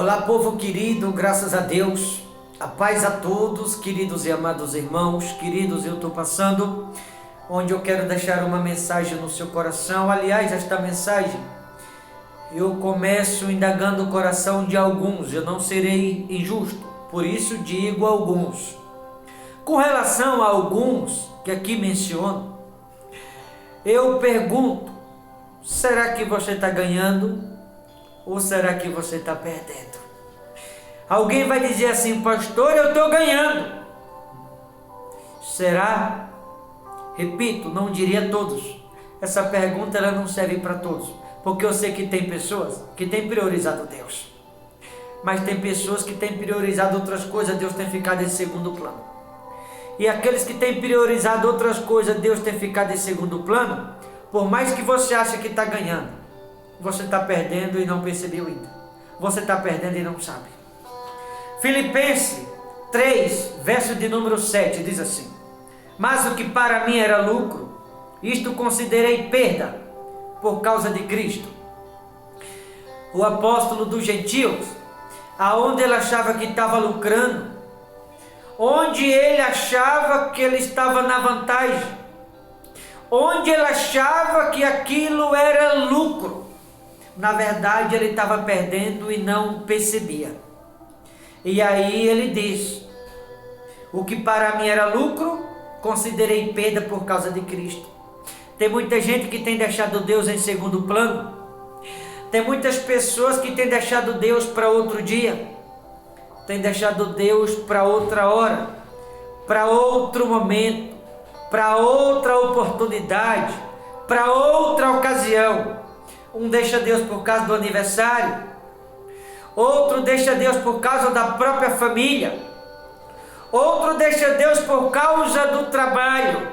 Olá, povo querido, graças a Deus, a paz a todos, queridos e amados irmãos, queridos, eu estou passando onde eu quero deixar uma mensagem no seu coração. Aliás, esta mensagem eu começo indagando o coração de alguns, eu não serei injusto, por isso digo alguns. Com relação a alguns que aqui menciono, eu pergunto: será que você está ganhando? Ou será que você está perdendo? Alguém vai dizer assim: pastor, eu estou ganhando. Será? Repito, não diria todos. Essa pergunta ela não serve para todos, porque eu sei que tem pessoas que têm priorizado Deus, mas tem pessoas que têm priorizado outras coisas, Deus tem ficado em segundo plano. E aqueles que têm priorizado outras coisas, Deus tem ficado em segundo plano. Por mais que você ache que está ganhando, você está perdendo e não percebeu ainda. Você está perdendo e não sabe. Filipenses 3, verso de número 7, diz assim: mas o que para mim era lucro, isto considerei perda por causa de Cristo. O apóstolo dos gentios, aonde ele achava que estava lucrando, onde ele achava que ele estava na vantagem, onde ele achava que aquilo era lucro, na verdade ele estava perdendo e não percebia. E aí ele diz: o que para mim era lucro, considerei perda por causa de Cristo. Tem muita gente que tem deixado Deus em segundo plano. Tem muitas pessoas que têm deixado Deus para outro dia, tem deixado Deus para outra hora, para outro momento, para outra oportunidade, para outra ocasião. Um deixa Deus por causa do aniversário, outro deixa Deus por causa da própria família, outro deixa Deus por causa do trabalho,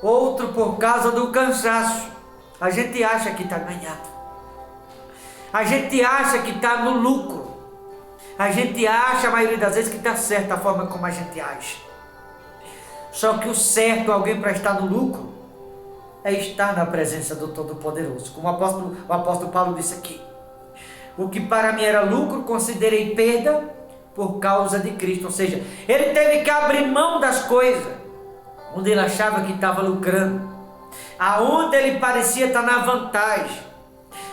outro por causa do cansaço. A gente acha que está ganhando, a gente acha que está no lucro, a gente acha, a maioria das vezes, que está certo a forma como a gente age. Só que o certo, alguém para estar no lucro, é estar na presença do Todo-Poderoso. Como o apóstolo Paulo disse aqui: o que para mim era lucro, considerei perda por causa de Cristo. Ou seja, ele teve que abrir mão das coisas onde ele achava que estava lucrando, aonde ele parecia estar na vantagem,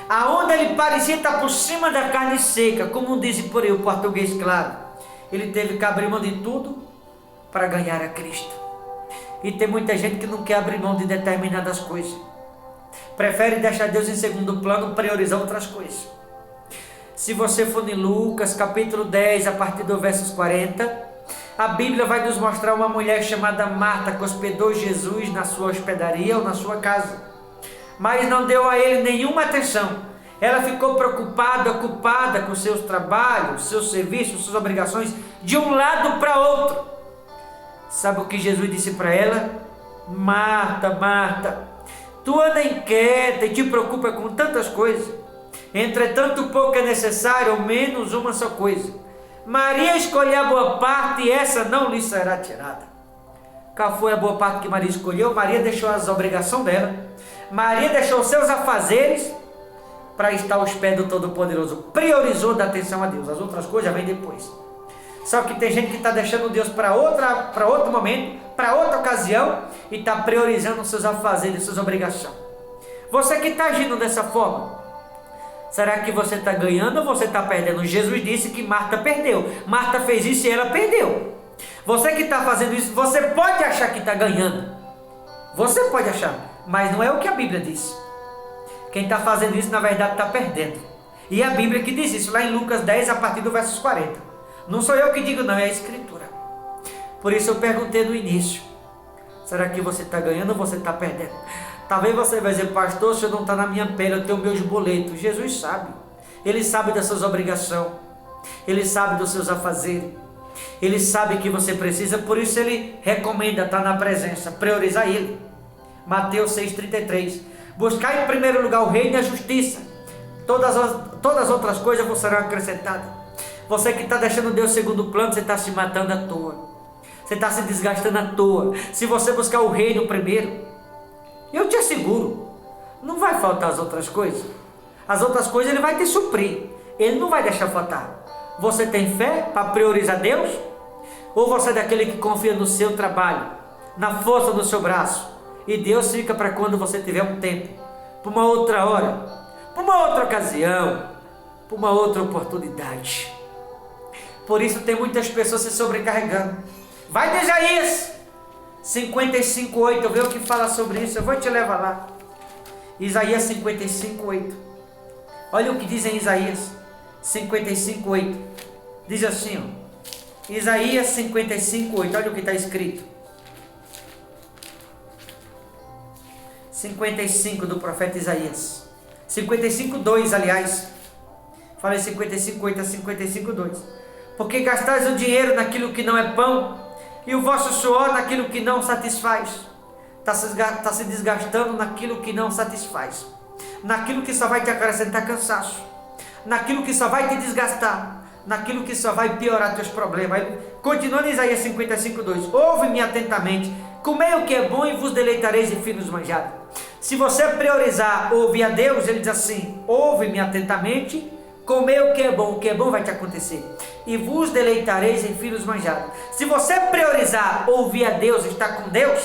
aonde ele parecia estar por cima da carne seca, como dizem por aí o português claro. Ele teve que abrir mão de tudo para ganhar a Cristo. E tem muita gente que não quer abrir mão de determinadas coisas, prefere deixar Deus em segundo plano, priorizar outras coisas. Se você for em Lucas capítulo 10, a partir do versos 40, a Bíblia vai nos mostrar uma mulher chamada Marta que hospedou Jesus na sua hospedaria ou na sua casa, mas não deu a ele nenhuma atenção. Ela ficou preocupada, ocupada com seus trabalhos, seus serviços, suas obrigações, de um lado para outro. Sabe o que Jesus disse para ela? Marta, Marta, tu anda inquieta e te preocupa com tantas coisas, entretanto pouco é necessário, ou menos uma só coisa. Maria escolheu a boa parte e essa não lhe será tirada. Qual foi a boa parte que Maria escolheu? Maria deixou as obrigações dela, Maria deixou seus afazeres para estar aos pés do Todo-Poderoso, priorizou dar atenção a Deus. As outras coisas vêm depois. Só que tem gente que está deixando Deus para outro momento, para outra ocasião, e está priorizando os seus afazeres, suas obrigações. Você que está agindo dessa forma, será que você está ganhando ou você está perdendo? Jesus disse que Marta perdeu. Marta fez isso e ela perdeu. Você que está fazendo isso, você pode achar que está ganhando. Você pode achar, mas não é o que a Bíblia diz. Quem está fazendo isso, na verdade, está perdendo. E a Bíblia que diz isso, lá em Lucas 10, a partir do versos 40. Não sou eu que digo, não, é a Escritura. Por isso eu perguntei no início: será que você está ganhando ou você está perdendo? Talvez você vai dizer: pastor, o senhor não está na minha pele, eu tenho meus boletos. Jesus sabe. Ele sabe das suas obrigações, ele sabe dos seus afazeres, ele sabe que você precisa, por isso ele recomenda estar na presença, priorizar ele. Mateus 6,33: buscar em primeiro lugar o reino e a justiça, todas as outras coisas vos serão acrescentadas. Você que está deixando Deus segundo plano, você está se matando à toa, você está se desgastando à toa. Se você buscar o reino primeiro, eu te asseguro, não vai faltar as outras coisas. As outras coisas ele vai te suprir. Ele não vai deixar faltar. Você tem fé para priorizar Deus? Ou você é daquele que confia no seu trabalho, na força do seu braço, e Deus fica para quando você tiver um tempo, para uma outra hora, para uma outra ocasião, para uma outra oportunidade? Por isso tem muitas pessoas se sobrecarregando. Vai de Isaías 55:8, vê o que fala sobre isso, eu vou te levar lá. Isaías 55:8. Olha o que diz em Isaías 55:8. Diz assim, ó. Isaías 55:8, olha o que está escrito. 55 do profeta Isaías. 55:2, aliás. Falei 55:8 a 55:2. Porque gastais o dinheiro naquilo que não é pão, e o vosso suor naquilo que não satisfaz. Está se desgastando naquilo que não satisfaz, naquilo que só vai te acrescentar cansaço, naquilo que só vai te desgastar, naquilo que só vai piorar teus problemas. Continuando em Isaías 55:2. Ouve-me atentamente, comei o que é bom e vos deleitareis em finos manjados. Se você priorizar ouvir a Deus, ele diz assim: ouve-me atentamente, comei o que é bom vai te acontecer, e vos deleitareis em finos manjados. Se você priorizar ouvir a Deus, estar com Deus,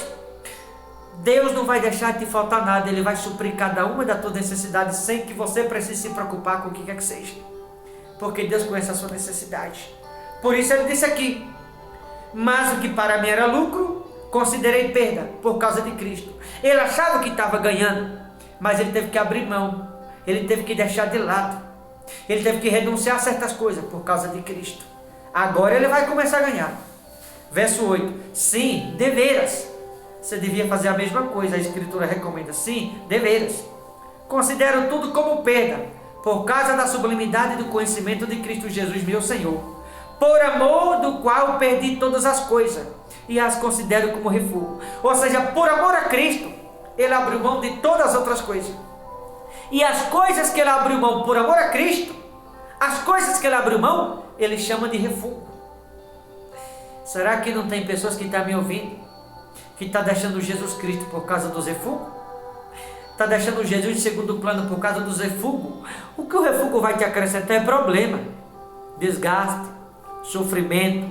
Deus não vai deixar te faltar nada. Ele vai suprir cada uma das tuas necessidades sem que você precise se preocupar com o que quer que seja, porque Deus conhece a sua necessidade. Por isso ele disse aqui: mas o que para mim era lucro, considerei perda por causa de Cristo. Ele achava que estava ganhando, mas ele teve que abrir mão, ele teve que deixar de lado, ele teve que renunciar a certas coisas por causa de Cristo. Agora ele vai começar a ganhar. Verso 8. Sim, deveras. Você devia fazer a mesma coisa, a Escritura recomenda. Sim, deveras. Considero tudo como perda, por causa da sublimidade do conhecimento de Cristo Jesus, meu Senhor, por amor do qual perdi todas as coisas, e as considero como refúgio. Ou seja, por amor a Cristo, ele abriu mão de todas as outras coisas. E as coisas que ele abriu mão por amor a Cristo, as coisas que ele abriu mão, ele chama de refúgio. Será que não tem pessoas que estão me ouvindo, que está deixando Jesus Cristo por causa dos refúgios? Está deixando Jesus em segundo plano por causa dos refúgios? O que o refúgio vai te acrescentar é problema, desgaste, sofrimento,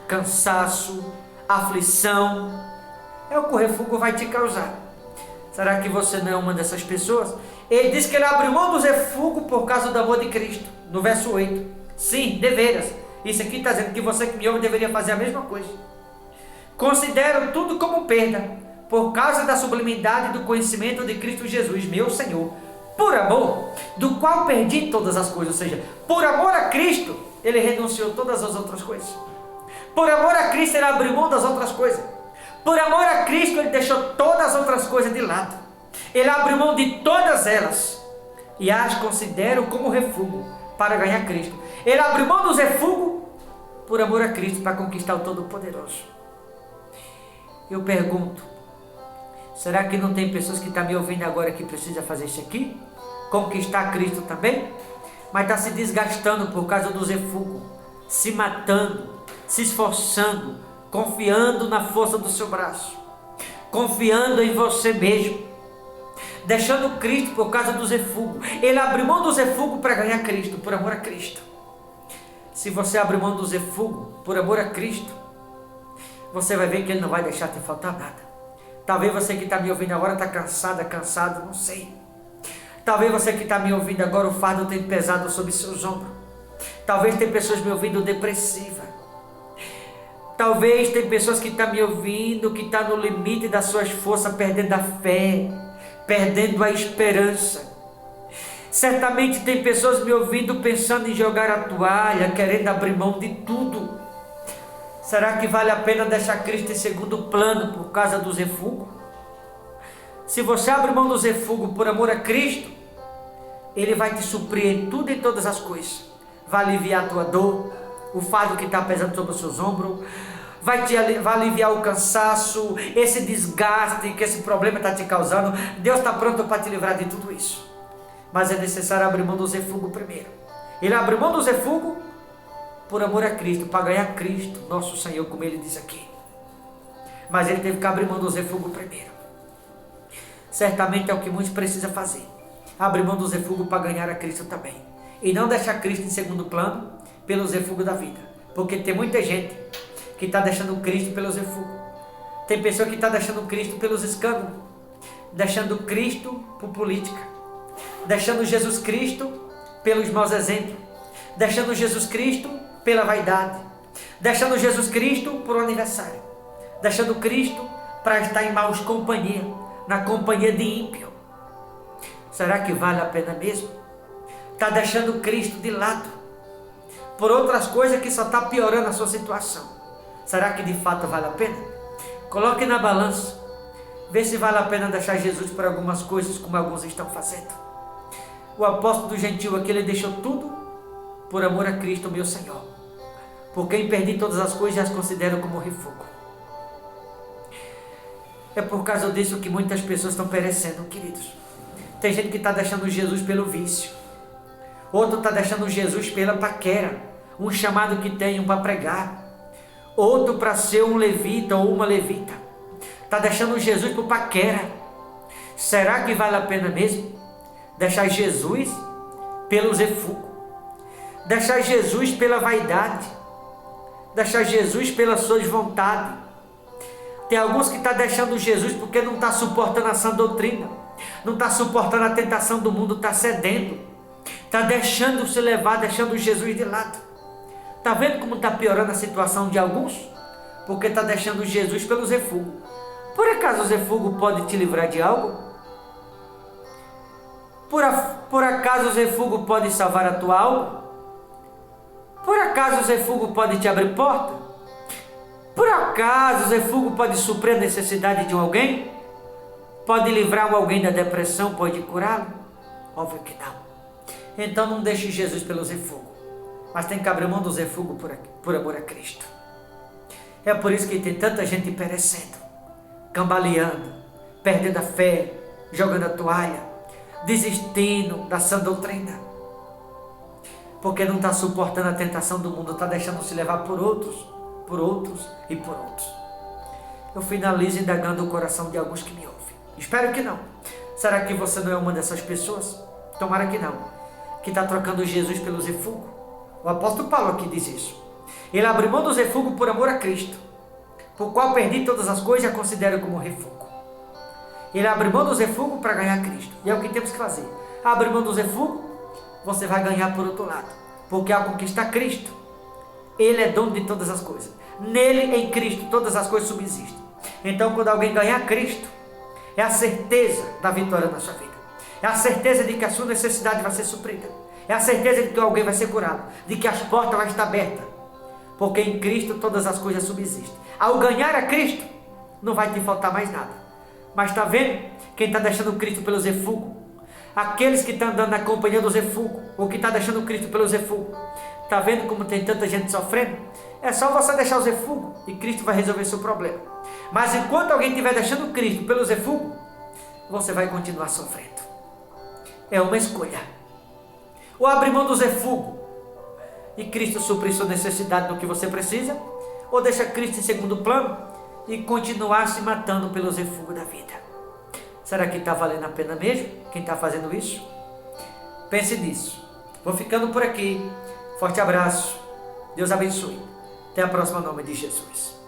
cansaço, aflição. É o que o refúgio vai te causar. Será que você não é uma dessas pessoas? Ele diz que ele abriu mão dos refúgios por causa do amor de Cristo, no verso 8. Sim, deveras. Isso aqui está dizendo que você que me ouve deveria fazer a mesma coisa. Considero tudo como perda, por causa da sublimidade do conhecimento de Cristo Jesus, meu Senhor, por amor do qual perdi todas as coisas. Ou seja, por amor a Cristo, ele renunciou todas as outras coisas. Por amor a Cristo, ele abriu mão das outras coisas. Por amor a Cristo, ele deixou todas as outras coisas de lado. Ele abriu mão de todas elas e as considero como refúgio para ganhar Cristo. Ele abriu mão dos refúgios por amor a Cristo, para conquistar o Todo-Poderoso. Eu pergunto, será que não tem pessoas que estão me ouvindo agora que precisam fazer isso aqui? Conquistar Cristo também? Mas está se desgastando por causa dos refúgios, se matando, se esforçando, confiando na força do seu braço, confiando em você mesmo, deixando Cristo por causa dos refúgios. Ele abriu mão dos refúgios para ganhar Cristo, por amor a Cristo. Se você abrir mão dos refúgios por amor a Cristo, você vai ver que ele não vai deixar te faltar nada. Talvez você que está me ouvindo agora está cansada, cansado, não sei. Talvez você que está me ouvindo agora, o fardo tem pesado sobre seus ombros. Talvez tem pessoas me ouvindo depressiva. Talvez tem pessoas que estão me ouvindo que estão no limite das suas forças, perdendo a fé, perdendo a esperança. Certamente tem pessoas me ouvindo pensando em jogar a toalha, querendo abrir mão de tudo. Será que vale a pena deixar Cristo em segundo plano por causa dos refúgios? Se você abre mão dos refúgios por amor a Cristo, ele vai te suprir em tudo e em todas as coisas. Vai aliviar a tua dor, o fardo que está pesando sobre os seus ombros, vai aliviar o cansaço, esse desgaste que esse problema está te causando. Deus está pronto para te livrar de tudo isso. Mas é necessário abrir mão dos refúgios primeiro. Ele abriu mão dos refúgios por amor a Cristo, para ganhar Cristo, nosso Senhor, como ele diz aqui. Mas ele teve que abrir mão dos refúgios primeiro. Certamente é o que muitos precisam fazer. Abrir mão dos refúgios para ganhar a Cristo também. E não deixar Cristo em segundo plano pelos refugos da vida. Porque tem muita gente que está deixando Cristo pelos refugos. Tem pessoa que está deixando Cristo pelos escândalos. Deixando Cristo por política. Deixando Jesus Cristo pelos maus exemplos. Deixando Jesus Cristo pela vaidade. Deixando Jesus Cristo por aniversário. Deixando Cristo para estar em maus companhia. Na companhia de ímpio. Será que vale a pena mesmo? Está deixando Cristo de lado por outras coisas que só está piorando a sua situação. Será que de fato vale a pena? Coloque na balança. Vê se vale a pena deixar Jesus por algumas coisas como alguns estão fazendo. O apóstolo do gentil aqui, ele deixou tudo por amor a Cristo, meu Senhor. Por quem perdi todas as coisas e as considero como refúgio. É por causa disso que muitas pessoas estão perecendo, queridos. Tem gente que está deixando Jesus pelo vício. Outro está deixando Jesus pela paquera. Um chamado que tem para pregar. Outro para ser um levita ou uma levita. Está deixando Jesus por paquera. Será que vale a pena mesmo? Deixar Jesus pelos refugos. Deixar Jesus pela vaidade. Deixar Jesus pelas suas vontades. Tem alguns que estão deixando Jesus porque não está suportando a sã doutrina. Não está suportando a tentação do mundo, está cedendo. Está deixando se levar, deixando Jesus de lado. Está vendo como está piorando a situação de alguns? Porque está deixando Jesus pelos refugos. Por acaso os refugos podem te livrar de algo? Por acaso os refugos podem salvar a tua alma? Por acaso os refugos podem te abrir porta? Por acaso os refugos podem suprir a necessidade de alguém? Pode livrar alguém da depressão? Pode curá-lo? Óbvio que não. Então não deixe Jesus pelos refugos. Mas tem que abrir mão dos refugos por amor a Cristo. É por isso que tem tanta gente perecendo, cambaleando, perdendo a fé, jogando a toalha, desistindo da sã doutrina. Porque não está suportando a tentação do mundo, está deixando se levar por outros e por outros. Eu finalizo indagando o coração de alguns que me ouvem. Espero que não. Será que você não é uma dessas pessoas? Tomara que não. Que está trocando Jesus pelos refugos. O apóstolo Paulo aqui diz isso. Ele abriu mão dos refugos por amor a Cristo, por qual perdi todas as coisas e a considero como refúgio. Ele abriu mão dos refugos para ganhar Cristo. E é o que temos que fazer. Abrir mão dos refugos, você vai ganhar por outro lado. Porque ao conquistar Cristo, Ele é dono de todas as coisas. Nele, em Cristo, todas as coisas subsistem. Então, quando alguém ganhar Cristo, é a certeza da vitória na sua vida. É a certeza de que a sua necessidade vai ser suprida. É a certeza de que alguém vai ser curado. De que as portas vão estar abertas. Porque em Cristo todas as coisas subsistem. Ao ganhar a Cristo, não vai te faltar mais nada. Mas está vendo? Quem está deixando Cristo pelos refugos. Aqueles que estão andando na companhia dos refugos. Ou que está deixando Cristo pelos refugos. Está vendo como tem tanta gente sofrendo? É só você deixar os refugos e Cristo vai resolver seu problema. Mas enquanto alguém estiver deixando Cristo pelos refugos, você vai continuar sofrendo. É uma escolha. Ou abrir mão dos refugos e Cristo suprir sua necessidade do que você precisa, ou deixa Cristo em segundo plano e continuar se matando pelos refugos da vida. Será que está valendo a pena mesmo quem está fazendo isso? Pense nisso. Vou ficando por aqui. Forte abraço. Deus abençoe. Até a próxima, em nome de Jesus.